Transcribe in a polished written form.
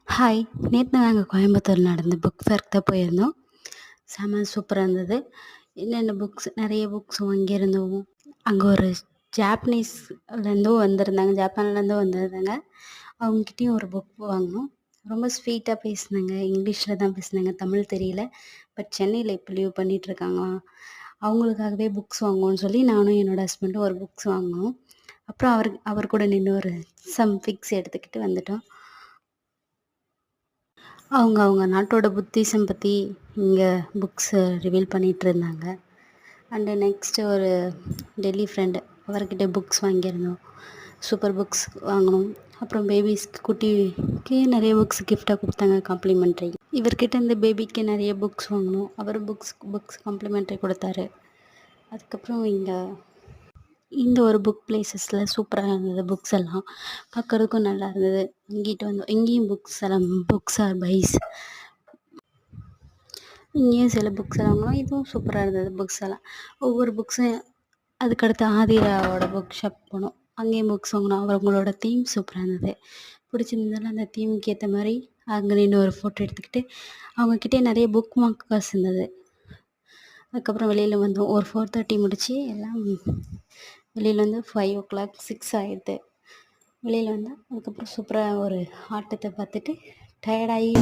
Hi! நேத்து நாங்க கோயம்புத்தூர்ல நடந்த புக் ஃபேர்க்கு தான் போயிருந்தோம். செம சூப்பரா இருந்தது. என்னென்ன புக்ஸ் நெறைய புக்ஸ் வாங்கியிருந்தோம். அங்க ஒரு ஜாப்பனீஸ்லேருந்தும் வந்திருந்தாங்க. ஜப்பான்லேருந்தும் வந்திருந்தாங்க. அவங்ககிட்டயும் ஒரு புக் வாங்குனோம். ரொம்ப ஸ்வீட்டா பேசுனாங்க. இங்கிலீஷ்ல தான் பேசுனாங்க. தமிழ் தெரியல. பட் சென்னையில இப்ப லீவ் பண்ணிட்டுருக்காங்களாம். அவங்களுக்காகவே புக்ஸ் வாங்குவோம்ன்னு சொல்லி நானும் என்னோட ஹஸ்பண்டும் ஒரு புக்ஸ் வாங்குனோம். அப்புறம் அவர் கூட நின்னு ஒரு சம் பிக்ஸ் எடுத்துக்கிட்டு வந்துட்டோம். அவங்க நாட்டோட புத்திசம் பத்தி இங்க புக்ஸ் ரிவீல் பண்ணிட்டுருந்தாங்க. அண்டு நெக்ஸ்ட்டு ஒரு டெல்லி ஃப்ரெண்டு அவர்கிட்ட புக்ஸ் வாங்கியிருந்தோம். சூப்பர் புக்ஸ் வாங்குனோம். அப்புறம் பேபீஸ்க்கு குட்டிக்கு நெறைய புக்ஸ் கிஃப்ட்டா குடுத்தாங்க காம்ப்ளிமெண்ட்ரி. இவர்கிட்ட இருந்து பேபிக்கு நெறைய புக்ஸ் வாங்குனோம். அவர் புக்ஸ் காம்ப்ளிமெண்ட்ரி குடுத்தாரு. அதுக்கப்புறம் இந்த ஒரு புக் பிளேஸஸ்ல சூப்பரா இருந்தது புக்ஸ் எல்லாம். பார்க்கறதுக்கும் நல்லா இருந்தது. இங்கிட்டு வந்தோம். இங்கேயும் புக்ஸ் ஆர் பைஸ். இங்கேயும் சில புக்ஸ் எல்லாம் வாங்குனோம். இதுவும் சூப்பரா இருந்தது புக்ஸ் எல்லாம். ஒவ்வொரு புக்ஸும் அதுக்கடுத்து ஆதிராவோட புக் ஷாப் போனோம். அங்கேயும் புக்ஸ் வாங்குனோம். அவங்களோட தீம் சூப்பரா இருந்தது. பிடிச்சிருந்ததால அந்த தீமுக்கு ஏத்த மாரி அங்க நின்னு ஒரு ஃபோட்டோ எடுத்துக்கிட்டு, அவங்க கிட்ட நெறைய புக் மார்க்கர்ஸ் இருந்தது. அதுக்கப்புறம் வெளியில வந்தோம். ஒரு 4:30 முடிச்சு எல்லாம் வெளியில வந்து 5:00 6 ஆயிடுது. வெளியில வந்தா அதுக்கப்புறம் சூப்பரா ஒரு ஆட்டத்த பார்த்துட்டு டயர்டாயி